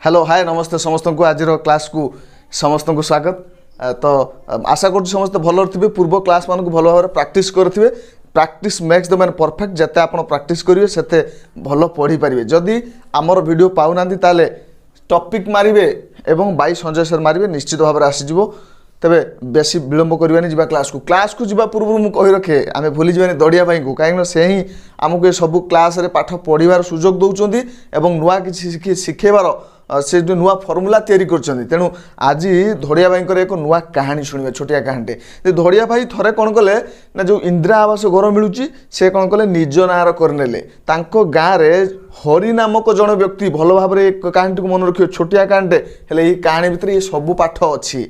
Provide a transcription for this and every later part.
Hello hi नमस्ते समस्त को आज क्लास को समस्त को स्वागत। तो आशा कर समस्त भल थे पूर्व क्लास मान भल भाव प्राक्ट करेंगे। प्राक्ट मेक्स द मैन परफेक्ट। जिते आप प्राक्ट करेंगे से भल पढ़ी पारे। जदि आमर वीडियो पाऊना ताले टॉपिक मारे एवं बाई संजय सर मारे निश्चित भाव में आसीज। तेरे बेसी विलंब करवानी जा क्लास को जा पूर्व मुझे कही रखे आम भूली जावानी दड़िया भाई को कहीं से ही आमको ये सब क्लास रे पाठ पढ़ार सुजोग दौरान एवं नुआ कि शिखेबार से जो नुआ फर्मुला तैयारी कर। तेणु आज धड़िया भाई एक नुआ कहानी शुणवे छोटिया कहानी। धड़िया भाई थरे कौन कले ना जो इंदिरा आवास घर मिलूँ से कौन कले निज नार करने गाँव में हरि नामक जन व्यक्ति भल भाव में कहानी को मन रखिए। छोटिया कहानीटे हेले ये कहानी भितर ये सब पाठ अच्छी।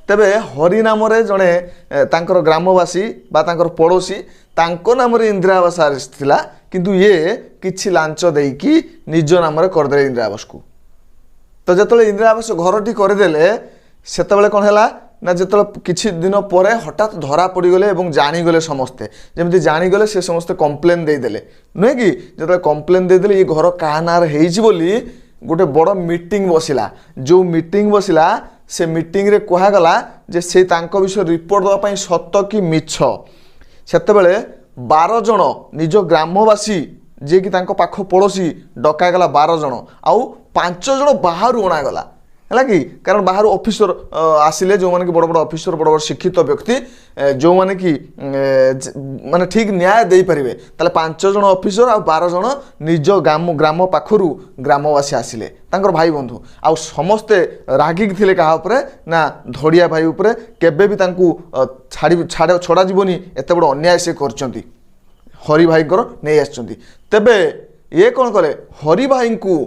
तेबे हरि नाम जड़े तांकर ग्रामवासी बा तांकर पड़ोसी तांको नाम इंदिरा आवास आसला किंतु ये किछि लांच देकी निज नाम करदे इंदिरा आवास को। तो जिते इंदिरा आवास घरटी करदे से कौन है ना जो किछि दिन पर हठात धरा पड़गले और जानीगले समस्ते जमी जानीगले से समस्ते कम्प्लेन देदेले नुहे कि जो कम्प्लेन देदेले ये घर क्या नार होली गोटे बड़ मीटिंग बसिला। जो मीटिंग बसिला से मीटिंग रे कहगला जे से तांको विषय रिपोर्ट देवाई सत कि मिछ सेतेबेले 12 जन निज ग्रामवासी जे कि तांको पाख पड़ोसी डकागला 12 जन आउ 5 जन बाहर अणागला है कि कारण बाहर ऑफिसर आसिले जो माने कि बड़ बड़ ऑफिसर बड़ बड़ शिक्षित व्यक्ति जो माने कि माने ठीक न्याय दे पारे ताले 5 जन ऑफिसर आ 12 जन निज ग्राम पाखरु ग्रामवासी आसिले तांकर भाई बंधु आउ समस्ते रागिक थिले कहा उपरे ना धड़िया भाई उपरे केबे भी तांकू छड़ा जीवनी एते बड़ अन्याय से करचंती हरि भाई कर नै आछंती। तेबे ये कौन कले हरि भाई को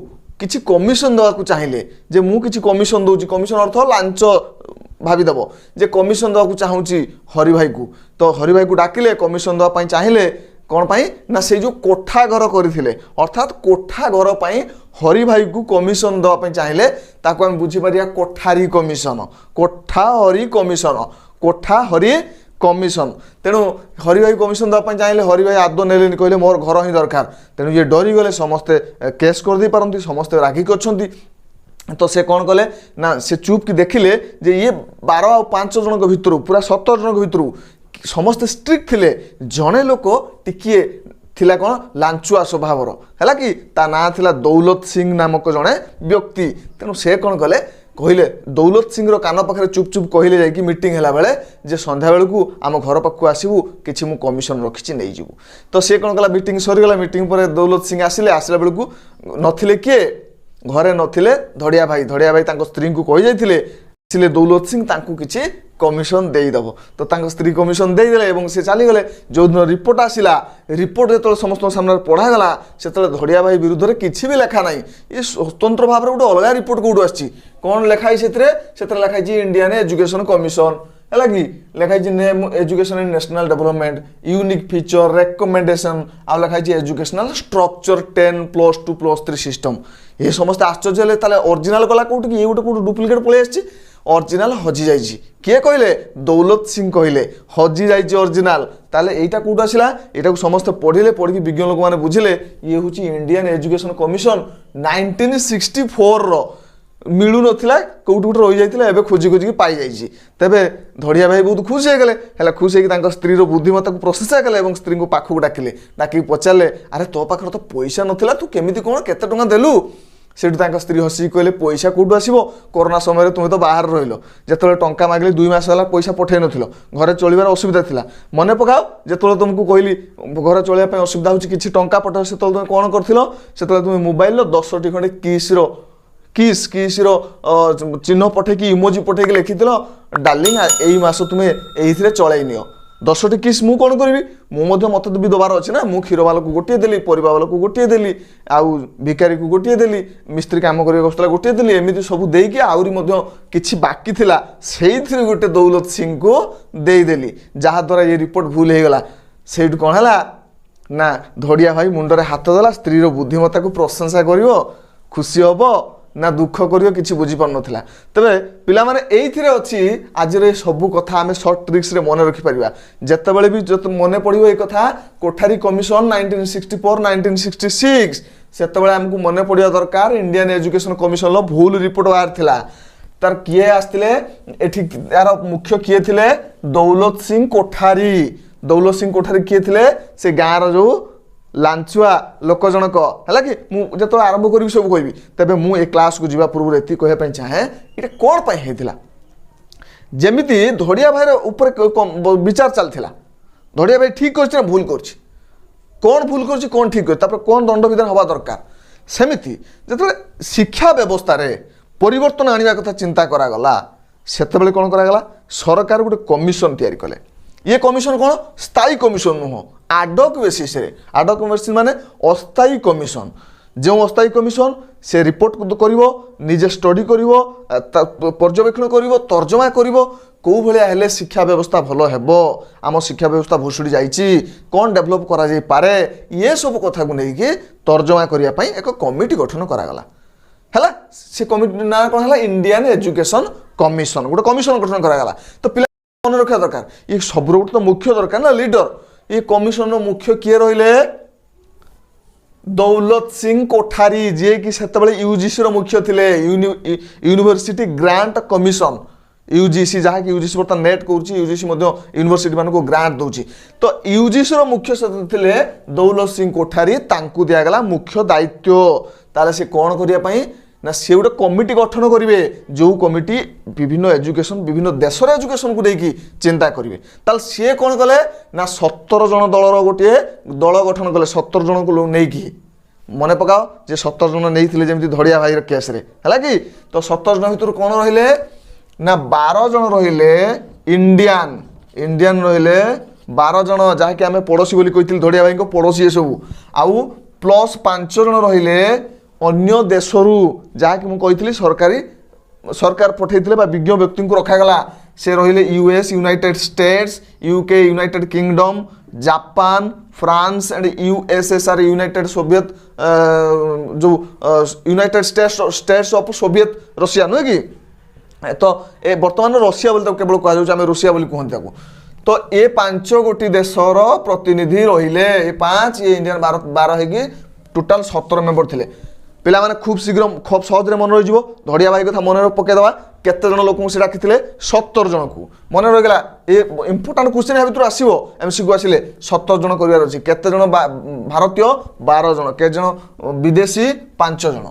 किसी कमिशन देवाक चाहिए जे मु किसी कमिशन दूची कमिशन अर्थ लांच भावीदेव जे कमिशन देवाक चाहूँगी हरि भाई को। तो हरि भाई को डाकिले कमिशन देवाई चाहिए कौन पाई ना से जो कोठा घर करते अर्थात कोठा घर पाई हरि भाई को कमिशन देवाई चाहिए ताको आम बुझीपर कोठारी कमिशन कोठा हरि कमिशन कोठा हरि कमिशन। तेणु हरि भाई कमिशन देवाई चाहिए हरि भाई आदौ नेले कहले मोर घर ही दरकार। तेणु ये डरीगले समस्ते केस कर दे पारती समस्ते रागिक अच्छा। तो से कौन कले ना से चुप कि देखिले जे ये 12 और 5 जन भितर पूरा 17 जन भितर समस्ते स्ट्रिक्ट थिले जड़े लोक टिकिए थिला कौन लांचुआ स्वभावर है कि ता ना थिला दौलत सिंह नामक जड़े व्यक्ति। तेणु से कौन कले कहले दौलत सिंह कान पाखे चुप चुप कहले जाकि मीटिंग है बेले जे संध्या बेलू आम घर पाक आसबू कि मु कमिशन रखी नहीं जीवु। तो सी कौन कला मीटिंग सरीगला मीटिंग पर दौलत सिंह आसिले आसला बेलू नथिले किए घरे नथिले धड़िया भाई स्त्री को कही जाइए दौलत सिंह तांकू किछि कमिशन देदेव। तो तांको स्त्री कमिशन देदेले से चलीगले जो दिन रिपोर्ट आसला रिपोर्ट जो समस्त सामने पढ़ागला से धड़िया भाई विरुद्ध में किसी भी लेखा ना ये स्वतंत्र भाव में गोटे अलग रिपोर्ट कौटू आसी कौन लिखाई से लिखाई इंडियन एजुकेशन कमिशन है कि लिखाई name education in national development unique feature recommendation आ लिखाई एजुकेशनल स्ट्रक्चर 10+2+3 सिस्टम। ये समस्त आश्चर्य ओरिजिनल गला कौट कि ये गोटे कौट डुप्लिकेट पलि आसी ओरिजिनल हजि जाइए किए कहले दौलत सिंह कहले हजि जाइए ओरिजिनल ताले एटा कौट आसला एटा को समस्त पढ़िले पढ़ी विज्ञ लोक मैंने बुझिले ये हूँ इंडियन एजुकेशन कमिशन 1964 मिलू नथिला कौट गोटे रही जाइए एवं खोजी खोजिकी पाई जाइए। तेबे धड़िया भाई बहुत खुश होगले है खुश होकर स्त्री बुद्धिमत्ता को प्रशंसा कले और स्त्री को पाखक डाकिले डाक पचारे अरे तो पाखे तो पैसा नाला तू केमी कौन केते टंका देलु से स्त्री हसिक कहले पैसा कौटू आसो कोरोना समय तुम्हें तो बाहर रही जो टंका मागिले 2 मास है पैसा पठे नील घरे चलबार असुविधा थी मन पकाओ जो तुमको कहली घर चलने असुविधा हो कि टंका पठाओ से तुम कौन कर तुम्हें मोबाइल 10टी खंडे किस चिन्ह पठेकी इमोजी पठेकी लिखी डार्लिंग यही मास तुम्हें ये चल नियो 10टी किस मु कौन करी मत भी दबार अच्छे ना मु क्षीर वाला को गोटे देली परिवा वाला को गोटे देली आउ भिकारी को गोटे देली मिस्त्री काम कर गोटे देली एमती सब देकी आहरी किछि बाकी थिला से गोटे दौलत सिंह को देदेली जहाद्वारा ये रिपोर्ट भूल हो गला। से कौन है ना धड़िया भाई मुंडरे हाथ देला स्त्री बुद्धिमत्ता को प्रशंसा कर खुशी हम ना दुख करियो किछि बुझी पार नथिला। तबे पिला माने एइथिरे अछि आज रे सब कथा आमे शॉर्ट ट्रिक्स रे मन रखि परिबा जेतेबेले भी जत मने पड़िबो ए कथा कोठारी कमिशन 1964 1966 सेतबेले हमको मने पड़िया दरकार इंडियन एजुकेशन कमिशन लो भूल रिपोर्ट बाहर थिला तार किए आसतिले एठी यार मुख्य किए थिले दौलत सिंह कोठारी किए थिले से गाँव रो जो लांचुआ लोक जनक है कि जो आरंभ करी सब कहबी तेबे मु ए क्लास को जीवा पूर्व एति कहे चाहे ये कौन पाई हेतिला जेमिति धड़िया भाई ऊपर विचार चलता धड़िया भाई ठीक कर भूल कर कौन भूल कर कौन ठीक कर कौन दंड विधान हवा दरकार सेमिति जो शिक्षा व्यवस्था रे परिवर्तन आनिबा कथा चिंता करागला सेतेबेले कौन करागला सरकार गोटे कमिशन तैयारी कले ये कमिशन कौन स्थायी कमिशन नुह आडक बेसिस आडक बेसिस माने अस्थायी कमिशन जो अस्थायी कमिशन से रिपोर्ट करिवो निजे स्टडी करिवो पर्यवेक्षण करिवो तर्जमा करिवो कौ भलिया हेले शिक्षा व्यवस्था भलो हेबो आम शिक्षा व्यवस्था भुसुड़ी जाइछि कौन डेभलप करा जाई पारे ये सब कथा को नेकी तर्जमा करिया पई एक कमिटी गठन करागला हैला से कमिटी ना कोन हैला इंडियन एजुकेशन कमिशन गोटे कमिशन गठन करागला तो पिला मन रखा दरकार ये सब तो मुख्य दरकार ना लीडर ये कमिशन मुख्य किए रहिले दौलत सिंह कोठारी जे कि सेतबेले यूजीसी रो मुख्य थिले यूनिवर्सिटी ग्रांट कमिशन यूजीसी जहाँ कि यूजीसी बर्तमान नेट करुच्ची यूजीसी यूनिवर्सिटी मान को ग्रांट दूची तो यूजीसी रो मुख्य थिले दौलत सिंह कोठारी तांकु दियागला मुख्य दायित्व ताले से कौन करिया पई ना से गोटे कमिटी गठन करेंगे जो कमिटी विभिन्न एजुकेशन विभिन्न देशर एजुकेशन को लेकिन चिंता करेंगे ताल सी कौन कले ना 17 जन दलर गोटे दल गठन कले 17 जन को लेकिन मन पकाओ जे 17 जन नहीं जमी धड़िया भाई केस रे है कि तो 17 जन भर कौन रहिले ना 12 जन रहिले इंडियन रहिले 12 जन जहाँकि आम पड़ोशी बोली कही धड़िया भाई को पड़ोशी ये सब आउ प्लस 5 जन रहिले अन्य देशरू जहाँकि मुझे सरकार पठे विज्ञ व्यक्ति को रखागला से रहिले US United States UK United Kingdom Japan France and USSR United Soviet जो United States of Soviet Russia नुहे कि तो ए बर्तमान रशिया बोली केवल कह रशिया बोली कहते तो ये 5 गोटी देशर प्रतिनिधि रहिले ये 5 ये इंडियन 12 है टोटाल 17 मेंबर थे पिला माने खूब शीघ्र खूब सहज मन रही धड़िया भाई कथा मन पकईदे केते जन लोक से डाकी 17 जन को मन रहीगला ये इंपोर्टाट क्वेश्चन या भर आसो एमसी को आसिले 17 जन करार अच्छी केते जन भारतीय 12 जन के जन विदेशी 5 जन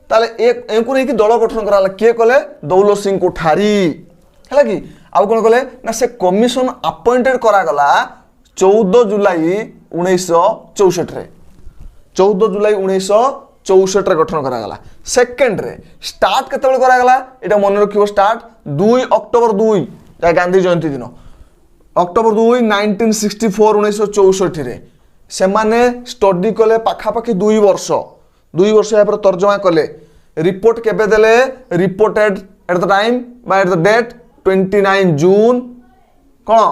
ताले एक नहीं दल गठन करा किए कले दौलत सिंह कोठारी है कि आउ कौन कले ना से कमिशन अपॉइंटेड करागला 14 जुलाई 1964 रे 14 जुलाई 1964 रे गठन करागला सेकेंड रे स्टार्ट केतेबेले करागला एटा मन रखिबो स्टार्ट 2 अक्टोबर 2 गांधी जयंती दिन अक्टोबर 2 1964 1964 रे से माने स्टडी कले पाखापाखि 2 वर्ष या पर तर्जमा कले रिपोर्ट केबे देले reported at the time by at the date 29 June कौन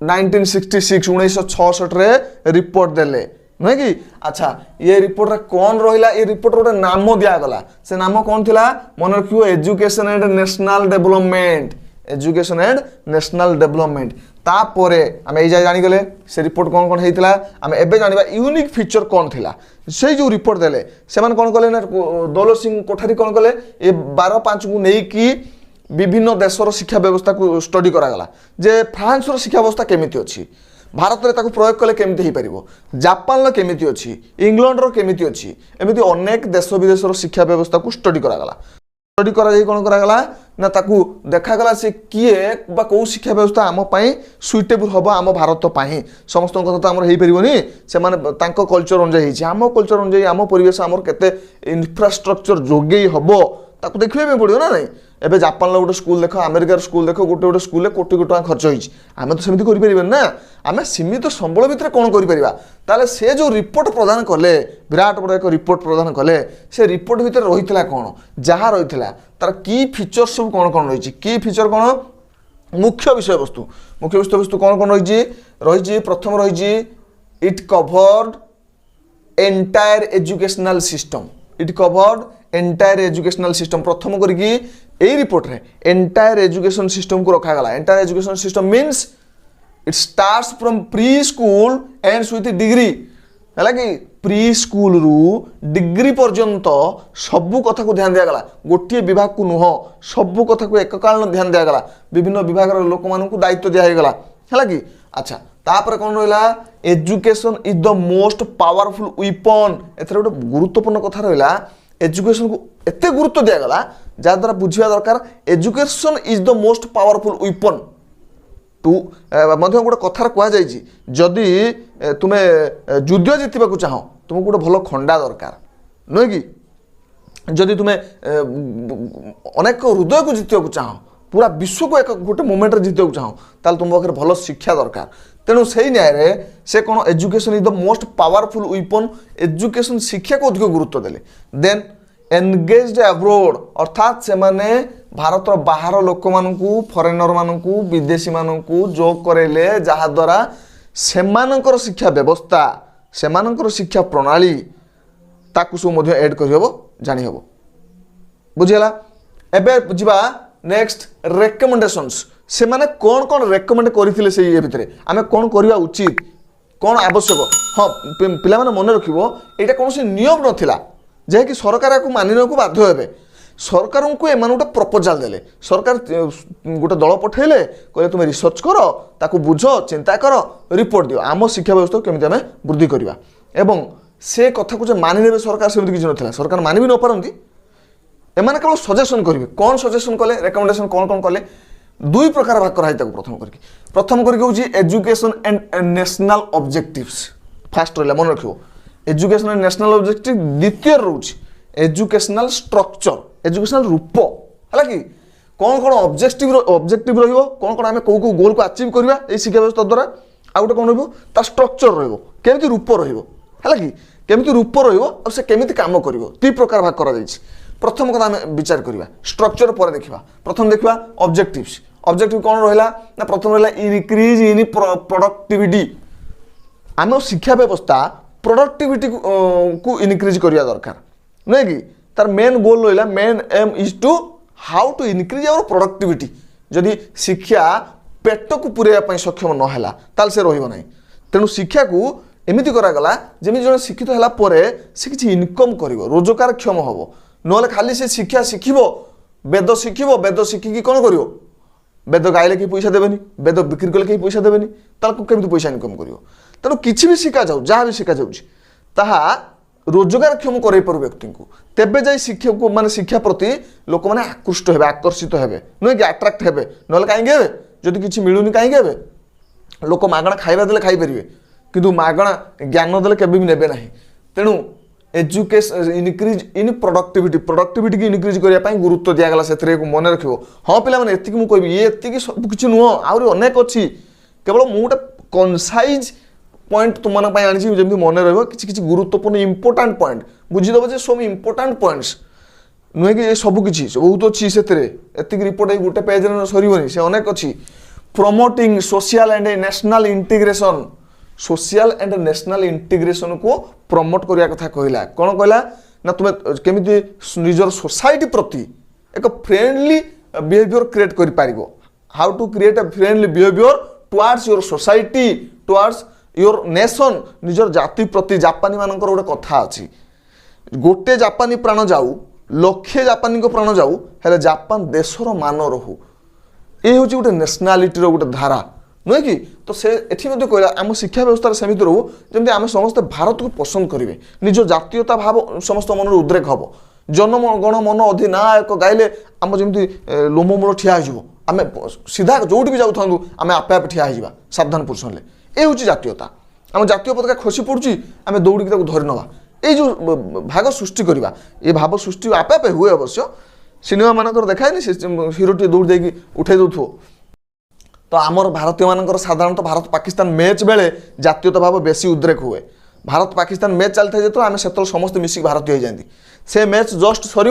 1966 1966 रे रिपोर्ट देले नुहे कि अच्छा ये रिपोर्ट रे कौन रहिला ये रिपोर्ट गोटे नाम दियागला से नाम कौन थिला मन रखियो एजुकेशन एंड नेशनल डेवलपमेंट तापरे आम ये जानी गले से रिपोर्ट कौन कौन होता आम एबे जानिबा यूनिक फीचर कौन थिला से जो रिपोर्ट देले से कौन कले ना दौलत सिंह कोठारी कौन कले ये 12-5 को नहीं विभिन्न देशर शिक्षा व्यवस्था को स्टडी करागला जे फ्रांस शिक्षा व्यवस्था केमिति अछि भारत में ताकू प्रयोग कले केमिति हो पार जापान केमिति अच्छी इंग्लैंड केमिति अच्छी एमती अनेक देश विदेशर शिक्षा व्यवस्था को स्टडी करागला स्टडी करा कौन करागला ना ताकू देखागला से किए बा कौ शिक्षा व्यवस्था आम सुइटेबल हम आम भारत पाई समस्त कथा तो आम हो पारनि से कल्चर अनुजाई आम कल्चर अनुजाई आम परिवेश आम केते इंफ्रास्ट्रक्चर जोगे हम ताकू देखिए पड़ो ना नहीं एबे जापान गोटे स्कूल देख अमेरिकार स्कूल देख गोटे गोटे स्कूल कोटी कोटी खर्च होती आम तो सेमती करें ना आम सीमित संबल भितर कौन कर से जो रिपोर्ट प्रदान कले विराट बड़ एक रिपोर्ट प्रदान कले से रिपोर्ट भितर रही कौन जहाँ रही तार की फीचर सब कौन कौन रही की फीचर कौन मुख्य विषय वस्तु कौन कौन रही प्रथम रही it covered entire educational system प्रथम करके यही रिपोर्ट रे एंटायर एजुकेशन सिस्टम को रखागला entire education system means it starts from pre school ends with degree है कि प्री स्कूल रु डिग्री पर्यंत सबू कथा को ध्यान दिगला गोटे विभाग को नुह सबू कथा को एककाल ध्यान दिगला विभिन्न विभाग लोक मान दायित्व दिगला है कि अच्छा तापर कौन रहा education is the most powerful weapon एथर गोटे गुरुत्वपूर्ण कथा रहा एजुकेशन को एते गुरुत्व दिगला जहाद्वारा बुझा दरकार education is the most powerful weapon to मध्य गोटे कथार कहुई जदि तुम्हें युद्ध जीतवा चाह तुमको गोटे भल खंडा दरकार नुहे कि जदि तुम्हें अनेक हृदय को जीतवा चाह पूरा विश्व को एक गोटे मोमेंट जीतवा चाह ताल तुम पाखे भल शिक्षा दरकार तेणु से न्याय से कौन education is the most powerful weapon education शिक्षा को अधिक गुरुत्व देले देन एनगेज्ड अब्रोड अर्थात से माने भारत बाहर लोक मानू फरेनर मानू विदेशी मानू जो करेले जहाद्वारा सेमानकर शिक्षा व्यवस्था सेमानकर शिक्षा प्रणाली ताकू सब एड करहब जानीहब बुझीगला एबे बुझा नेक्स्ट रेकमेंडेशंस से माने कौन कौन रेकमेंड करथिले से ये भितरे आमे कौन करबा उचित कौन आवश्यक हाँ पिला माने मन रखिबो एटा कोनोसी नियम नथिला जे कि सरकार को मानिना को बाध्य हेबे सरकार को एमान गोटे प्रपोजाल देले सरकार गोटे दल पठेले कहले तुम रिसर्च कर ताकू बुझ चिंता कर रिपोर्ट दियो आम शिक्षा व्यवस्था केमिति आमे वृद्धि करबा एवं से कथा को जे मानि नेबे सरकार सेमिति किछ नथिला सरकार मानि भी न पारंती एमाने केवल सजेशन करेंगे कौन सजेशन कले रेकमेंडेशन कौन कौन कले दुई प्रकार भाग कराई प्रथम करके education and national objectives fast रहा मन रखियो एजुकेशन एंड नेशनल ऑब्जेक्टिव द्वितीय रोच एजुकेशनल स्ट्रक्चर एजुकेशनल रूप है कि कौन कौन ऑब्जेक्टिव रहिबो कौन कौन आमे को गोल को अचीव करबा ए शिक्षा व्यवस्था द्वारा आ गोटे कौन रहिबो ता स्ट्रक्चर रहिबो केमिति रूप रहिबो है कि केमिति रूप रहिबो और से केमिति काम करिवो ती प्रकार भाग करा जायछि प्रथम कथा आमे विचार करबा स्ट्रक्चर पर देखिबा प्रथम देखिबा ऑब्जेक्टिव्स ऑब्जेक्टिव कौन रहिला ना प्रथम रहिला इंक्रीज इन प्रोडक्टिविटी आमे शिक्षा व्यवस्था प्रोडक्टिविटी को इनक्रीज करिया दरकार नहीं कि तार मेन गोल रहिला main aim is to how to increase our productivity जदि शिक्षा पेट को पूरेवा सक्षम न हैला ताल से रहिबो नै तेणु शिक्षा को एमिति करागला जेमि जने शिक्षित हैला परे से किछि इनकम करिवो रोजगार क्षम हबो नहले खाली से शिक्षा शिखिबो वेद शिखिकी कौन करिवो वेद गाइले कि पैसा देबेनी वेद बिक्री कले कि पैसा देबेनी ताको केमिति पैसा इनकम करिवो तेणु किछि भी शिखा जाऊ जहाँ भी शिखा जाउछि ताहा रोजगार क्षम करे पर व्यक्ति को तेबे जाई शिक्षा को माने शिक्षा प्रति लोक माने आकृष्ट हेबे आकर्षित हेबे नुहे कि अट्रैक्ट हेबे नहले काहे हेबे जदि किछि मिलुनी काहे हेबे लोक मागणा खाइबा देले खाइ परिबे किंतु मागणा ज्ञान देले केबे भी नेबे नाही तेणु एजुकेशन इनक्रीज इन प्रोडक्टिविटी की इनक्रीज करने गुरुत्व दिगला से मन रखियो हाँ पे मैंने ये मुझे ये एति सब किसी नुह आहरी अनेक अच्छी केवल मुझे कनसाइज पॉइंट तुम आनी जमी मन रही गुरुत्वपूर्ण इंपोर्टाट पॉइंट बुझीदेव जे सब इंपोर्टाट पॉइंट्स नुहे कि सब किसी बहुत अच्छी से रिपोर्ट गोटे पेज सर से अनेक अच्छी promoting social and national integration social and national integration को प्रमोट करने कथा कहला कौन कहला ना तुम्हें केमिति निजर सोसाइटी प्रति एक फ्रेंडली बिहेवियर क्रिएट कर पारिबो how to create a friendly behaviour towards your society towards your nation निजर जाति प्रति जापानी मानकर गोटे कथा अछि गोटे जापानी प्राण जाऊ लक्षे जापानी को प्राण जाऊ हेले जापान देशर मान रहू ये हूँ गोटे नेशनालिटी गोटे धारा नुहे कि तो से एठी मध्य कहला आम शिक्षा व्यवस्था सेमिति रहू जमी आम समस्त भारत को पसंद करेंगे निज जातीयता भाव समस्त मन उद्रेक हम जन गण मन अधिनायक गाइले आम जमी लोममूल ठिया हो आम सीधा जोटी भी जाऊँ आम आपे आपे ठिया हो सावधान पुरुष हेले ये हूँ जातीयता आम जातीय पताका खसी पड़ुची आम दौड़िकी धरी नवा ये जो भाग सृष्टि करवा ये भाव सृष्टि आपे आपे हुए अवश्य सिनेमा मानकर देखाएनि से हिरोटी दौड़ देकी उठे दौथो तो आमर भारतीय मानकर साधारणतः भारत पाकिस्तान मैच बेले जातीयता भाव बेसी उद्रेक हुए भारत पाकिस्तान मैच चलता है जो आम से समस्त मिसिक भारतीय हो जाती से मैच जस्ट सर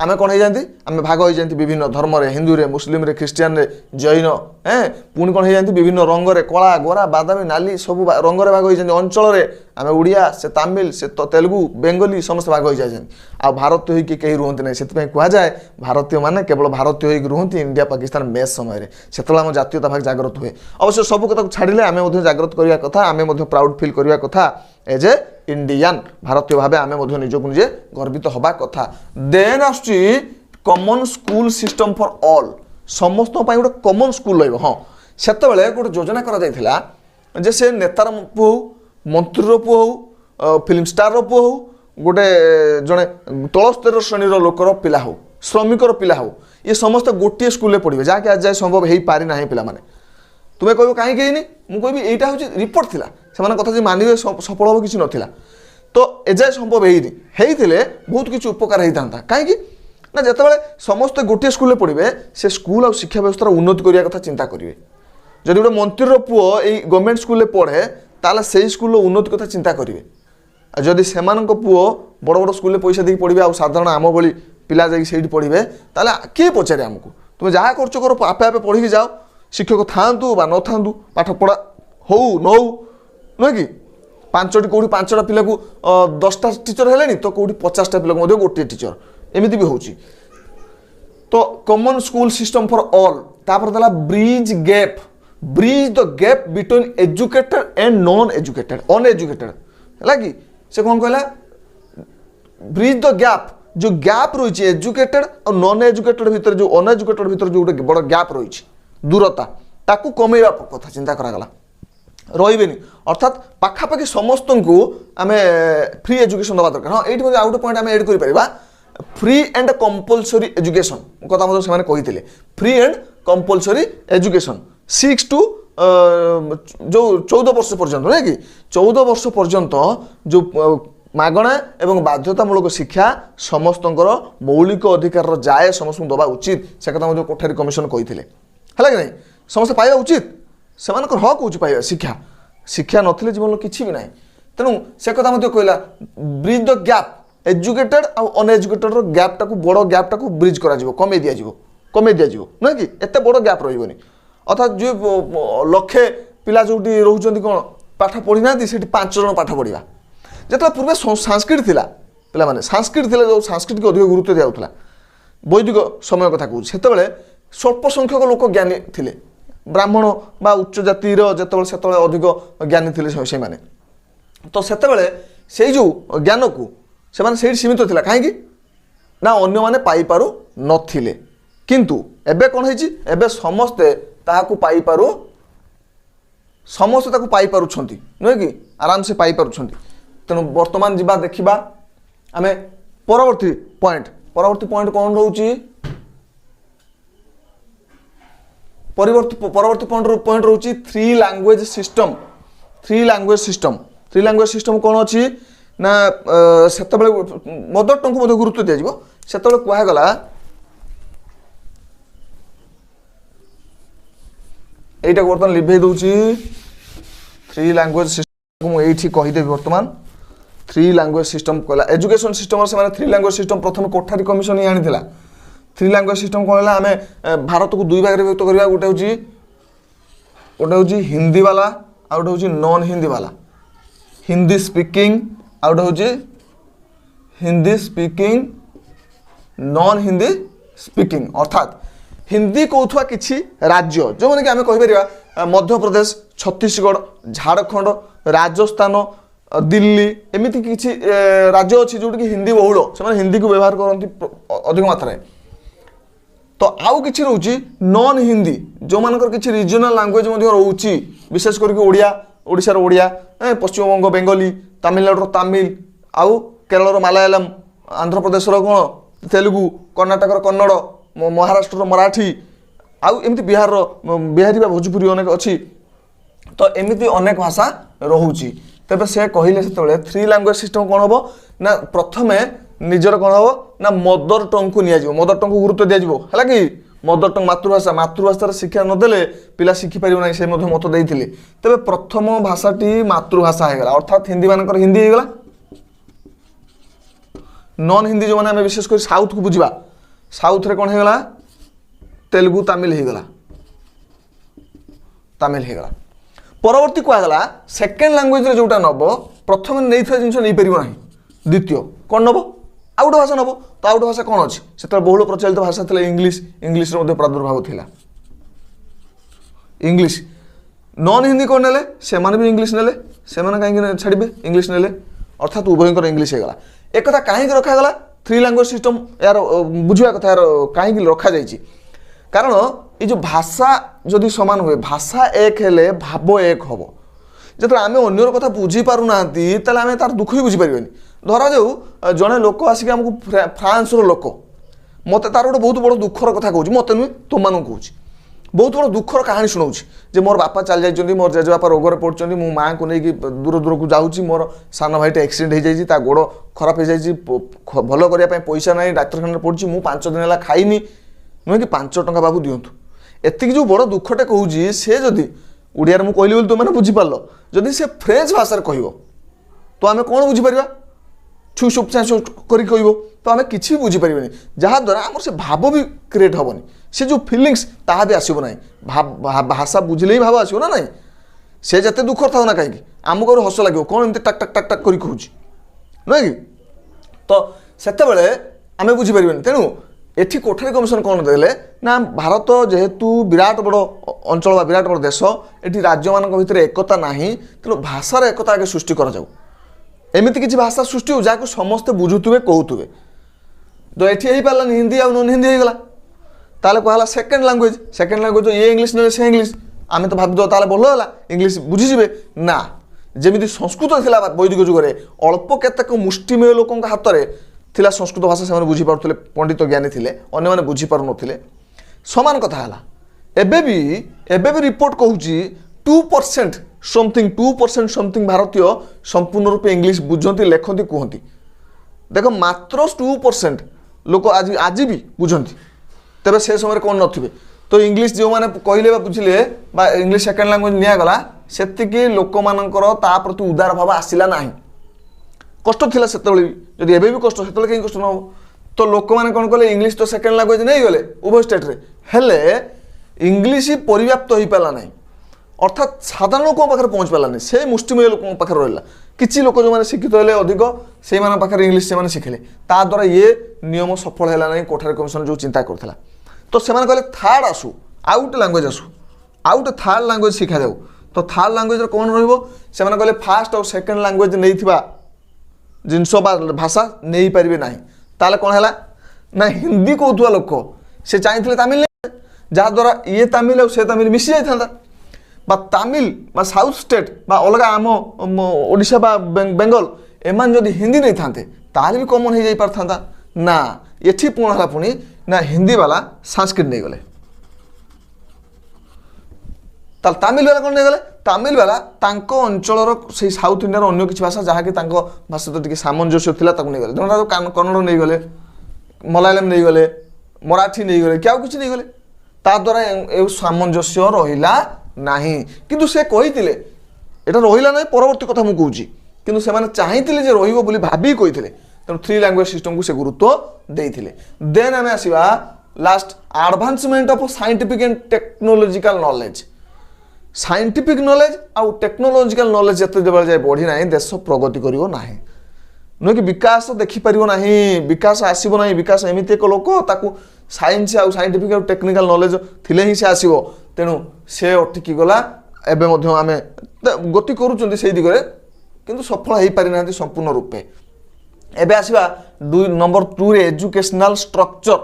आम कौन हो जाती आम भाग हो जाती विभिन्न धर्म हिंदू रे मुस्लिम रे ख्रीस्टियान रे जैन হ্যাঁ পুଣି କ'ଣ ହେଇଯାନ୍ତି ବିଭିନ୍ନ ରଙ୍ଗରେ କଳା ଗୋରା ବାଦାମୀ ନାଲି ସବୁ ରଙ୍ଗରେ ଭାଗ ହୋଇଯାନ୍ତି ଅଞ୍ଚଳରେ ଆମେ ଓଡ଼ିଆ ସେ ତାମିଲ ସେ ତେଲୁଗୁ ବେଙ୍ଗଲୀ ସମସ୍ତେ ଭାଗ ହୋଇଯାଇଛନ୍ତି ଆଉ ଭାରତୀୟ ହୋଇକି କେହି ରୁହନ୍ତି ନାହିଁ ସେଥିପାଇଁ କୁହାଯାଏ ଭାରତୀୟମାନେ କେବଳ ଭାରତୀୟ ହୋଇକି ରୁହନ୍ତି ଇଣ୍ଡିଆ ପାକିସ୍ତାନ ମ୍ୟାଚ୍ ସମୟରେ ସେତେବେଳେ ଆମ ଜାତୀୟତା ଭାଗ ଜାଗ୍ରତ ହୁଏ ଅବଶ୍ୟ ସବୁ କଥାକୁ ଛାଡ଼ିଲେ ଆମେ ମଧ୍ୟ ଜାଗ୍ରତ କରିବା କଥା ଆମେ ମଧ୍ୟ ପ୍ରାଉଡ୍ ଫିଲ୍ କରିବା କଥା ଏଜ୍ ଏ ଇଣ୍ଡିଆନ୍ ଭାରତୀୟ ଭାବେ ଆମେ ମଧ୍ୟ ନିଜକୁ ନିଜେ ଗର୍ବିତ ହେବା କଥା ଦେନ୍ ଆସୁଛି common school system for all ସମସ୍ତଙ୍କ ପାଇଁ ଗୋଟେ କମନ୍ ସ୍କୁଲ ରହିବ ହଁ ସେତେବେଳେ ଗୋଟେ ଯୋଜନା କରାଯାଇଥିଲା ଯେ ସେ ନେତାର ପୁଅ ହଉ ମନ୍ତ୍ରୀର ପୁଅ ହଉ ଫିଲ୍ମ ଷ୍ଟାରର ପୁଅ ହଉ ଗୋଟେ ଜଣେ ତଳସ୍ତରୀୟ ଶ୍ରେଣୀର ଲୋକର ପିଲା ହଉ ଶ୍ରମିକର ପିଲା ହଉ ଇଏ ସମସ୍ତେ ଗୋଟିଏ ସ୍କୁଲରେ ପଢ଼ିବେ ଯାହାକି ଆଜି ଯାଏ ସମ୍ଭବ ହେଇପାରି ନାହିଁ ପିଲାମାନେ ତୁମେ କହିବ କାହିଁକି ହେଇନି ମୁଁ କହିବି ଏଇଟା ହେଉଛି ରିପୋର୍ଟ ଥିଲା ସେମାନେ କଥା ଯେ ମାନିବେ ସଫଳ ହେବ କିଛି ନଥିଲା ତ ଏଯାଏ ସମ୍ଭବ ହେଇନି ହେଇଥିଲେ ବହୁତ କିଛି ଉପକାର ହେଇଥାନ୍ତା କାହିଁକି ନା ଯେତେବେଳେ ସମସ୍ତେ ଗୋଟିଏ ସ୍କୁଲରେ ପଢ଼ିବେ ସେ ସ୍କୁଲ ଆଉ ଶିକ୍ଷା ବ୍ୟବସ୍ଥାର ଉନ୍ନତି କରିବା କଥା ଚିନ୍ତା କରିବେ ଯଦି ଗୋଟେ ମନ୍ତ୍ରୀର ପୁଅ ଏଇ ଗଭର୍ଣ୍ଣମେଣ୍ଟ ସ୍କୁଲରେ ପଢ଼େ ତାହେଲେ ସେଇ ସ୍କୁଲର ଉନ୍ନତି କଥା ଚିନ୍ତା କରିବେ ଆଉ ଯଦି ସେମାନଙ୍କ ପୁଅ ବଡ଼ ବଡ଼ ସ୍କୁଲରେ ପଇସା ଦେଇକି ପଢ଼ିବେ ଆଉ ସାଧାରଣ ଆମ ଭଳି ପିଲା ଯାଇକି ସେଇଠି ପଢ଼ିବେ ତାହେଲେ କିଏ ପଚାରେ ଆମକୁ ତୁମେ ଯାହା କରୁଛ କର ଆପେ ଆପେ ପଢ଼ିକି ଯାଅ ଶିକ୍ଷକ ଥାଆନ୍ତୁ ବା ନଥାନ୍ତୁ ପାଠ ପଢ଼ା ହଉ ନ ହଉ ନୁହେଁ କି କେଉଁଠି 5ଟା ପିଲାକୁ 10ଟା ଟିଚର ହେଲେଣି ତ କେଉଁଠି 50ଟା ପିଲାକୁ ମଧ୍ୟ ଗୋଟିଏ ଟିଚର ଏମିତି ବି ହେଉଛି ତ common school system for all ତାପରେ ଦେଲା bridge the gap between educated and non educated uneducated ହେଲା କି ସେ କ'ଣ କହିଲା ବ୍ରିଜ୍ ଦ ଗ୍ୟାପ୍ ଯେଉଁ ଗ୍ୟାପ୍ ରହିଛି ଏଜୁକେଟେଡ୍ ଆଉ ନନ୍ ଏଜୁକେଟେଡ୍ ଭିତରେ ଯେଉଁ ଅନଏଜୁକେଟେଡ୍ ଭିତରେ ଯେଉଁ ଗୋଟେ ବଡ଼ ଗ୍ୟାପ୍ ରହିଛି ଦୂରତା ତାକୁ କମେଇବା କଥା ଚିନ୍ତା କରାଗଲା ରହିବେନି ଅର୍ଥାତ୍ ପାଖାପାଖି ସମସ୍ତଙ୍କୁ ଆମେ ଫ୍ରି ଏଜୁକେସନ୍ ଦେବା ଦରକାର ହଁ ଏଇଠି ମଧ୍ୟ ଆଉ ଗୋଟେ ପଏଣ୍ଟ ଆମେ ଏଡ୍ କରିପାରିବା फ्री एंड कंपलसरी एजुकेशन कथा मतलब से कहते free and compulsory education 6 to जो 14 वर्ष पर्यंत नहीं कि 14 वर्ष पर्यंत जो मागणा एवं बाध्यतामूलक शिक्षा समस्त मौलिक अधिकार जाए समस्त दबा उचित से कथा कोठारी कमिशन कहते है कि नहीं समस्त पाइबा उचित से हक हो पाइबा शिक्षा शिक्षा नथिले जीवन किसी भी ना तेणु से कथा कहला ब्रिज द गैप एजुकेटेड आउ अनएजुकेटेड गैप टाक बड़ गैप टाक ब्रिज करा कमे दिया नुहे कि एत बड़ गैप रही अर्थात जो लक्षे पिला जो रोच कौन पाठ पढ़ी ना 5 जन पाठ पढ़ा जो पूर्व संस्कृत थिला पिला माने संस्कृत थिला जो संस्कृत को अधिक गुरुत्व दिया होता वैदिक समय कथा कहूँ से स्वल्प संख्यक लोक ज्ञानी थिले ब्राह्मण बा उच्च जातिर जो अधिक ज्ञानी थिले से माने तो से जो ज्ञान को से सीमित थिला कहीं ना अन्य माने पाई पारु नथिले किंतु एबे कौन है एबे समस्ते ताहाकु पाई पारु समस्ते ताकु पाई पारुछंती नुहे कि आराम से पाई पारुछंती तेणु वर्तमान जीवा देखिबा आमे परवर्ती पॉइंट कौन रहउची परवर्ती पॉइंट रहउची थ्री लैंग्वेज सिस्टम कौन अच्छी ना से मदर टंग को गुरुत्व दिया से कहगला यहीटा बर्तमान लिभे दूसरी थ्री लैंग्वेज सिस्टम मुझे कहीदेवी बर्तमान थ्री लैंग्वेज सिस्टम कहला एजुकेशन सिस्टम से थ्री लैंग्वेज सिस्टम प्रथम कोठारी कमिशन ही आनी थ्री लैंग्वेज सिस्टम कौन है आम भारत को दुई भाग में विभक्त करवा गोटे हूँ हिंदी वाला आ गोटे हूँ नॉन हिंदी वाला हिंदी स्पीकिंग आउट हूँ Hindi speaking non Hindi speaking अर्थात हिंदी कहूथुआ किछि राज्य जो माने कि आमे कहि परिबा मध्य प्रदेश छत्तीसगढ़ झारखंड राजस्थान दिल्ली एमिति किछि राज्य अछि जोट कि हिंदी बहुल से हिंदी को व्यवहार करती अधिक मात्रा तो आउ किछि रहउछि नॉन हिंदी जो मानकर किछि रीजनल लैंग्वेज मध्ये रहउछि विशेष करके ओडिया ओडिसा रो ओडिया पश्चिम बंग बेंगली तमिलनाडु तमिल आउ केरल मलयालम आंध्र प्रदेश कौन तेलुगु कर्णाटक कन्नड़ महाराष्ट्र मराठी आउ एमती बिहारी भोजपुरी अनेक अच्छी तो एमती अनेक भाषा रोचे तेज से कहले से थ्री लैंग्वेज सिस्टम कौन हम ना प्रथमे निजर कौन हम ना मदर टंग को निया मदर टंग को गुरुत्व दिया कि मदर टंग मातृभाषा शिक्षा नदेले पिला शिखिपर ना से मत देते तेज प्रथम भाषाटी मातृभाषा होगा अर्थात हिंदी मानकर हिंदी होगा नॉन हिंदी जो मैंने विशेष कर साउथ को बुझा साउथ रे कौन होगा तेलुगु तमिल होगा ତାମିଲ ହେଇଗଲା। ପରବର୍ତ୍ତୀ କୁହାଗଲା ସେକେଣ୍ଡ ଲାଙ୍ଗୁଏଜରେ ଯେଉଁଟା ନେବ ପ୍ରଥମେ ନେଇଥିବା ଜିନିଷ ନେଇପାରିବ ନାହିଁ, ଦ୍ୱିତୀୟ କ'ଣ ନେବ ଆଉ ଗୋଟେ ଭାଷା ନେବ। ତ ଆଉ ଗୋଟେ ଭାଷା କ'ଣ ଅଛି ସେତେବେଳେ ବହୁଳ ପ୍ରଚଳିତ ଭାଷା ଥିଲା ଇଂଲିଶ, ଇଂଲିଶର ମଧ୍ୟ ପ୍ରାଦୁର୍ଭାବ ଥିଲା ଇଂଲିଶ। ନନ୍ ହିନ୍ଦୀ କ'ଣ ନେଲେ ସେମାନେ ବି ଇଂଲିଶ ନେଲେ, ସେମାନେ କାହିଁକି ଛାଡ଼ିବେ ଇଂଲିଶ ନେଲେ, ଅର୍ଥାତ୍ ଉଭୟଙ୍କର ଇଂଲିଶ ହେଇଗଲା। ଏକଥା କାହିଁକି ରଖାଗଲା 3 ଲାଙ୍ଗୁଏଜ ସିଷ୍ଟମ, ଏହାର ବୁଝିବା କଥା ଏହାର କାହିଁକି ରଖାଯାଇଛି। କାରଣ এই যে ভাষা যদি সমান হুয়ে ভাষা এক হলে ভাব এক হব। যেত আমি অন্যর কথা বুঝিপারু না তাহলে আমি তার দুঃখ হি বুঝিপারিবানি। ধরা যাও জনে লোক আসিকি আমাকে ফ্রান্সর লোক মতো তার গোটে বহুত বড় দুঃখর কথা কହୁଛି, মতো নুহে তোমাকে কହୁଛି, ବହୁତ বড় দুঃখর কাহিনী শুনাଉଛି যে মোর বাপা চালি যাইଛନ୍ତି, মোর জেজেবাপা রোগরে পড়ুଛନ୍ତି, মু মাଙ୍କୁ নেইকি দূর দূরକୁ যাଉଛି, মোর সান ভাইটা আক্সিডেন্ট হয়ে যাইছি, তা গোড় খারাপ হয়ে যাইছি, ভাল করিয়া পাই পয়সা নাই, ডাক্তারখানায় পড়ছি, মু 5 দিন ହେଲା খাইনি, নুহে কি 5 ଟଙ୍କା বাবু দিଅନ୍ତୁ। ଏତିକି ଯେଉଁ ବଡ଼ ଦୁଃଖଟେ କହୁଛି ସେ ଯଦି ଓଡ଼ିଆରେ ମୁଁ କହିଲି ବୋଲି ତୁମେ ବୁଝିପାରିଲ, ଯଦି ସେ ଫ୍ରେଞ୍ଚ ଭାଷାରେ କହିବ ତ ଆମେ କ'ଣ ବୁଝିପାରିବା, ଛୁ ସୁପ୍ ଚା କରିକି କହିବ ତ ଆମେ କିଛି ବି ବୁଝିପାରିବାନି, ଯାହାଦ୍ୱାରା ଆମର ସେ ଭାବ ବି କ୍ରିଏଟ୍ ହେବନି, ସେ ଯେଉଁ ଫିଲିଙ୍ଗସ୍ ତାହା ବି ଆସିବ ନାହିଁ। ଭାଷା ବୁଝିଲେ ହିଁ ଭାବ ଆସିବ ନା ନାହିଁ। ସେ ଯେତେ ଦୁଃଖ ଥାଉ ନା କାହିଁକି ଆମକୁ ଆହୁରି ହସ ଲାଗିବ, କ'ଣ ଏମିତି ଟାକ୍ ଟାକ୍ ଟାକ୍ ଟାକ୍ କରି କହୁଛି ନୁହେଁ କି। ତ ସେତେବେଳେ ଆମେ ବୁଝିପାରିବାନି। ତେଣୁ এটি কোঠারি কমিশন কোণ দেলে না ভারত যেহেতু বিরাট বড় অঞ্চল বা বিরাট বড় দেশ, এটি রাজ্য মানক ভিতরে একতা ନାହିଁ, তেণু ভাষার একতা আগে সৃষ্টি করা যাও, এমিতি কিছু ভাষা সৃষ্টি হোক যাকে সমস্তে বুঝুথিবে কহুথিবে। তো এটি হয়ে পারলানি হিন্দি আর নন হিন্দি হয়ে গলা, তাহলে কুহলা সেকেন্ড ল্যাঙ্গুয়েজ। সেকেন্ড ল্যাঙ্গুয়েজ ইয়ে ইংলিশ নেলে সে ইংলিশ, আমি তো ভাবিদ তাহলে ভাল হলা ইংলিশ বুঝিଯିবে না। যেমিতি সংস্কৃত লা বৈদিক যুগরে অল্প কেতেক মুষ্টিমেয় লোক হাতরে ଥିଲା ସଂସ୍କୃତ ଭାଷା, ସେମାନେ ବୁଝିପାରୁଥିଲେ, ପଣ୍ଡିତ ଜ୍ଞାନୀ ଥିଲେ, ଅନ୍ୟମାନେ ବୁଝିପାରୁନଥିଲେ, ସମାନ କଥା ହେଲା। ଏବେ ବି ରିପୋର୍ଟ କହୁଛି 2% ସମଥିଙ୍ଗ ଭାରତୀୟ ସମ୍ପୂର୍ଣ୍ଣ ରୂପେ ଇଂଲିଶ ବୁଝନ୍ତି, ଲେଖନ୍ତି, କୁହନ୍ତି। ଦେଖ ମାତ୍ର 2% ଲୋକ ଆଜି ବି ବୁଝନ୍ତି, ତେବେ ସେ ସମୟରେ କ'ଣ ନଥିବେ। ତ ଇଂଲିଶ ଯେଉଁମାନେ କହିଲେ ବା ବୁଝିଲେ ବା ଇଂଲିଶ ସେକେଣ୍ଡ ଲାଙ୍ଗୁଏଜ ନିଆଗଲା, ସେତିକି ଲୋକମାନଙ୍କର ତା ପ୍ରତି ଉଦାର ଭାବ ଆସିଲା ନାହିଁ। কষ্ট ଥିଲା ସେତେବେଳେ ବି, ଯଦି ଏବେ ବି କଷ୍ଟ ସେତେବେଳେ କାହିଁକି କଷ୍ଟ ନ ହେବ। ତ ଲୋକମାନେ କ'ଣ କଲେ ଇଂଲିଶ ତ ସେକେଣ୍ଡ ଲାଙ୍ଗୁଏଜ ନେଇଗଲେ ଉଭୟ ଷ୍ଟେଟ୍ରେ, ହେଲେ ଇଂଲିଶ ପର୍ଯ୍ୟାପ୍ତ ହୋଇପାରିଲା ନାହିଁ, ଅର୍ଥାତ୍ ସାଧାରଣ ଲୋକଙ୍କ ପାଖରେ ପହଞ୍ଚି ପାରିଲାନି, ସେ ମୁଷ୍ଟିମୟ ଲୋକଙ୍କ ପାଖରେ ରହିଲା। କିଛି ଲୋକ ଯେଉଁମାନେ ଶିକ୍ଷିତ ହେଲେ ଅଧିକ ସେଇମାନଙ୍କ ପାଖରେ ଇଂଲିଶ ସେମାନେ ଶିଖିଲେ, ତାଦ୍ୱାରା ଇଏ ନିୟମ ସଫଳ ହେଲା ନାହିଁ କୋଠାରୀ କମିଶନ ଯେଉଁ ଚିନ୍ତା କରୁଥିଲା। ତ ସେମାନେ କହିଲେ ଥାର୍ଡ଼ ଆସୁ, ଆଉ ଗୋଟେ ଲାଙ୍ଗୁଏଜ ଆସୁ, ଆଉ ଗୋଟେ ଥାର୍ଡ଼ ଲାଙ୍ଗୁଏଜ ଶିଖାଯାଉ। ତ ଥାର୍ଡ଼ ଲାଙ୍ଗୁଏଜରେ କ'ଣ ରହିବ, ସେମାନେ କହିଲେ ଫାର୍ଷ୍ଟ ଆଉ ସେକେଣ୍ଡ ଲାଙ୍ଗୁଏଜ ନେଇଥିବା ଜିନିଷ ବା ଭାଷା ନେଇପାରିବେ ନାହିଁ। ତାହେଲେ କ'ଣ ହେଲା ନା ହିନ୍ଦୀ କହୁଥିବା ଲୋକ ସେ ଚାହିଁଥିଲେ ତାମିଲ, ଯାହାଦ୍ୱାରା ଇଏ ତାମିଲ ଆଉ ସେ ତାମିଲ ମିଶି ଯାଇଥାନ୍ତା, বা তামিল বা সাউথ স্টেট বা অলগা আম ওড়িশা বা বেঙ্গল এমান যদি হিন্দি নেই থাকে তাহলে বি কমন হয়ে যাই পারথান্তা না। এটি পুণ হলা পুনি না হিন্দি বালা সংস্কৃত নেই গলে, তাহলে তামিল বেলা কোণ নেই গলে, তামিল বেলা তাঙ্ক অঞ্চলর সেই সাউথ ইন্ডিয়ার অন্য কিছু ভাষা যাহাকি তাঙ্ক ভাষা তো টিকে সামঞ্জস্য লা তাকে নেই গলে, যেমন কন্নড় নেই গলে, মলায়ালম নেই গলে, মরাঠি নেই গলে, কি আউ কিছু নেই গলে, তা দ্বারা এ সামঞ্জস্য রহিলা ନାହିଁ। କିନ୍ତୁ ସେ କହିଥିଲେ এটা রহিলা নাই, পরবর্তী কথা মু কହୁଛି, কিন্তু ସେମାନେ চাহিଥିଲେ যে রহিব ବୋଲି ভাবি কইଥିଲେ, তেଣু 3 ল্যাঙ্গুয়েজ সিস্টম কু সে গুরুত্ব ଦେଇଥିଲେ। দেন আমি আসিবা last advancement of scientific and technological knowledge. Scientific knowledge ଆଉ টেকনোলজিক্যাল নলেজ যেତେବେଳେ ଯାଏ বଢি ନାହିଁ দেশ প্রগতি করিব ନାହିଁ, নয় কি বিকাশ দেখিপারিব ନାହିଁ, বিকাশ আসিব ନାହିଁ। বিকাশ এমিতি এক লোক তাকে সাইন্স ଆଉ সাইন্টিফিক ଆଉ টেকনিকাল নলেজ থিলে ହିଁ সে আসিব, তেণু সে অটকি গলা। এবে মধ্য আমি গতি করুଛନ୍ତି সেই দিগরে, কিন্তু সফল হয়ে না সম্পূর্ণ রূপে। এবে আসবা 2 নম্বর 2 রে এডুকেশনাল স্ট্রকচর,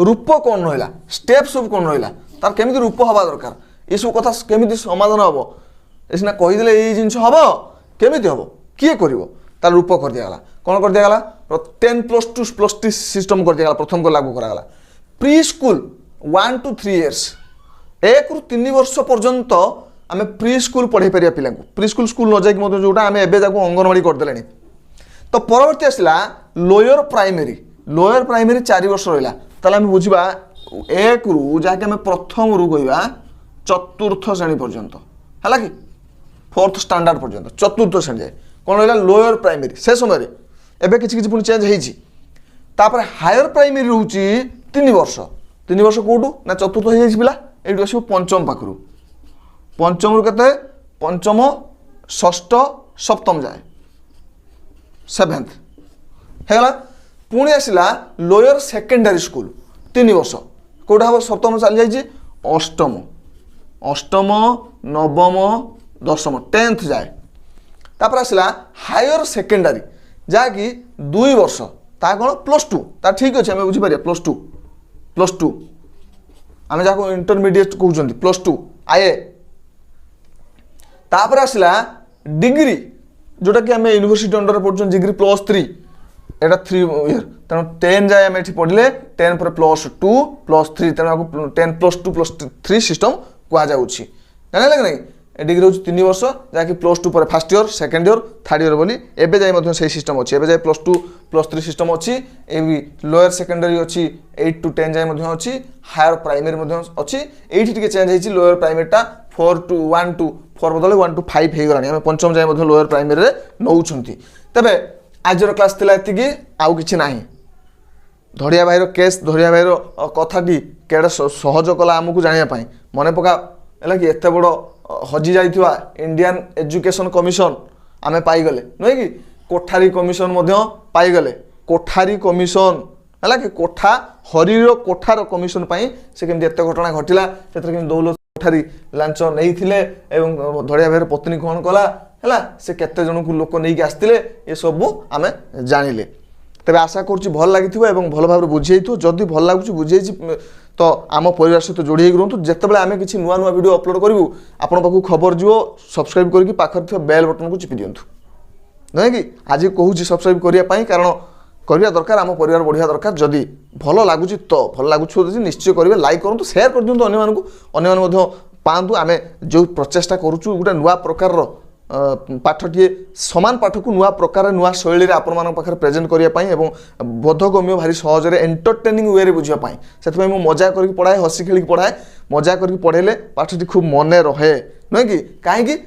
রূপ কোন রহিলা, স্টেপ সব কোন রহিলা, তার কেমিতি রূপ হওয়া দরকার, এসব কথা কেমিতি সমাধান হব, এসিনা কইদেলে এই জিনিস হব, কেমিতি হব, কিয়ে করিব, তার রূপ করে দিয়াগলা। কোন করে দিয়াগলা 10+2+3 সিস্টম করে দিয়াগলা, প্রথম করে লাগু করাগলা। প্রি স্কুল 1 to 3 years, 1 ରୁ 3 ବର୍ଷ ପର୍ଯ୍ୟନ୍ତ ଆମେ ପ୍ରି ସ୍କୁଲ ପଢ଼େଇ ପାରିବା ପିଲାଙ୍କୁ। ପ୍ରି ସ୍କୁଲ ସ୍କୁଲ ନ ଯାଇକି ମଧ୍ୟ ଯେଉଁଟା ଆମେ ଏବେ ତାକୁ ଅଙ୍ଗନବାଡ଼ି କରିଦେଲେଣି। ତ ପରବର୍ତ୍ତୀ ଆସିଲା ଲୋୟର ପ୍ରାଇମେରୀ। ଲୋୟର ପ୍ରାଇମେରୀ 4 ବର୍ଷ ରହିଲା। ତାହେଲେ ଆମେ ବୁଝିବା 1 ରୁ ଯାହାକି ଆମେ ପ୍ରଥମରୁ କହିବା 4ର୍ଥ ଶ୍ରେଣୀ ପର୍ଯ୍ୟନ୍ତ, ହେଲା କି 4th ଷ୍ଟାଣ୍ଡାର୍ଡ ପର୍ଯ୍ୟନ୍ତ 4ର୍ଥ ଶ୍ରେଣୀ ଯାଏ କ'ଣ ରହିଲା ଲୋୟର ପ୍ରାଇମେରୀ। ସେ ସମୟରେ ଏବେ କିଛି କିଛି ପୁଣି ଚେଞ୍ଜ ହେଇଛି। ତାପରେ ହାୟର ପ୍ରାଇମେରୀ ରହୁଛି 3 ବର୍ଷ। 3 ବର୍ଷ କେଉଁଠୁ ନା 4ର୍ଥ ହେଇଯାଇଛି ପିଲା, এইটু আসব পঞ্চম পাখরু, पंचम रु केते पंचम षष्ठ सप्तम जाए 7th हैगला पुणी आसला लोअर सेकेंडरी स्कूल 3 वर्ष कौटा हम सप्तम चली जाइए अष्टम अष्टम नवम दशम 10th जाए तापर आसला हायर सेकेंडरी जहाँकि 2 वर्ष ता कौन +2 ता ठीक अच्छे आम बुझीपर +2 आम जहाँ इंटरमीडिएट कहते +2 आए तापर आसला डिग्री जोटा कि आम यूनिवर्सिटी अंडर पढ़ुन डिग्री +3 एटा 3 इयर तेणु 10 जाए आम ये पढ़ले 10 पर +2 +3 तेणु 10 +2 +3 सिस्टम कहुच्छी जान कि नहीं डिग्री हूँ 3 वर्ष जहाँकि +2 पर first year second year third year बोली एवं जाए से सिस्टम अच्छी एवं जाए +2 +3 सिस्टम अच्छी ए लोअर सेकेंडरी अच्छी 8 to 10 जाए अच्छी हायर प्राइमरी अच्छी ये चेंज हो लोअर प्राइमरीटा 4 to 1 to 4 बदल 1 to 5 हो गलानी आम पंचम जाए लोअर प्राइमरी नौ तेरे आज क्लास थिला एतिकी आउ किछि नाही धड़िया भाईर केस धड़िया भाईर कथाटी केड़े सहज कला आमको जानिया मन पका है कि एत बड़ हजि जाइथिबा इंडियन एजुकेशन कमिशन आमे पाइगले नुहे कि कोठारी कमिशन पाइगले कोठारी कमिशन है कि कोठा हरीर कोठार कमिशन से केमती एत घटना घटिला से दौलत कोठारी लांच नहीं धड़िया भाईर पत्नी कौन कला है से केते जन को लोक नहीं आसते ये सब आम जानिले तेरे आशा करुँच भल लगी भल भाव बुझे जदि भल लगुच बुझे तो आम परिवार सहित जोड़ी रुहतु जितेबाला आम किसी नुआ नुआ वीडियो अपलोड करूँ आपण पाक खबर जीव सब्सक्राइब करके पाखर थी बेल बटन को चिपी दिंतु नुहे कि आज कहूँ सब्सक्राइब करने कारण करवा दरकार आम परिवार बढ़िया दरकार जदि भल लगुच तो भल लगुच निश्चय करेंगे लाइक करूँ सेयार कर दिंतु अन्य पातु आम जो प्रचेषा करुचु गोटे नुआ प्रकार पाठटी समान पाठ को नुआ प्रकार नुआ शैली आपण मान पाखे प्रेजेंट करने बोधगम्य भारी सहजरे एंटरटेनिंग वे रे बुझापी से मजा करके पढ़ाए हसी खेल पढ़ाए मजा करके पढ़ेले पाठटी खूब मन रहे नुहे कि कहीं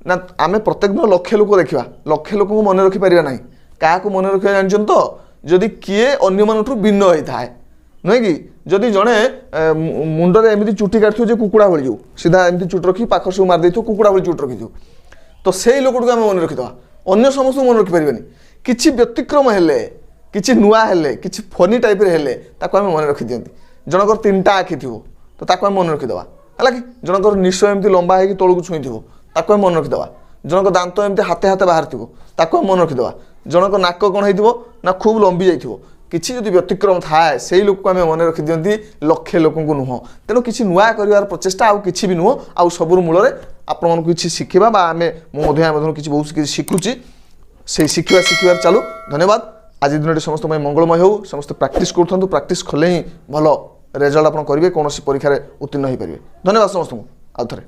ना आम प्रत्येक दिन लक्षे लोक देखा लक्षे लोक मन रखिपर ना क्या मन रखा जानते तो जदि किए अन्य मानठू भिन्न होता है नुहे कि जदि जड़े मुंडे एमती चुटी काटो कुकुड़ा भाई जो सीधा एमती चुट रखी पाख सब मार कुकुड़ा भाई चुट रखी तो से लोक आम मन रखीद अन्य समस्त मन रखिपर कि व्यतिक्रम हेले कि नुआ हेले कि फनी टाइप हेले आम मन रखी दिखती जनकर 3टा आखि थी तो ताको मन रखीदे है कि जनकर निश एमती लंबा है तौक छुई थो आम मन रखीदे जनक दांत एमती हाथे हाथे बाहर थो मन रखीदे जनक नाक कौन हो खूब लंबी जाइए किसी जदि व्यतिक्रम थाए से लोक को आम मन रखी दिखती लक्षे लोक नुह तेणु किसी नुआ कर प्रचेषा आउ कि भी नुह आउ सबुर मूल आपण मन किसी शिखा आम मुझे किसी बहुत किसी शिखुची से शिखबार चालू धन्यवाद आज दिन समस्त मंगलमय हो समस्त प्रैक्टिस करूँ प्रैक्टिस कले ही भल रेजल्ट आप करेंगे कौन परीक्षा उत्तीर्ण हो पारे धन्यवाद समस्त आउ थे।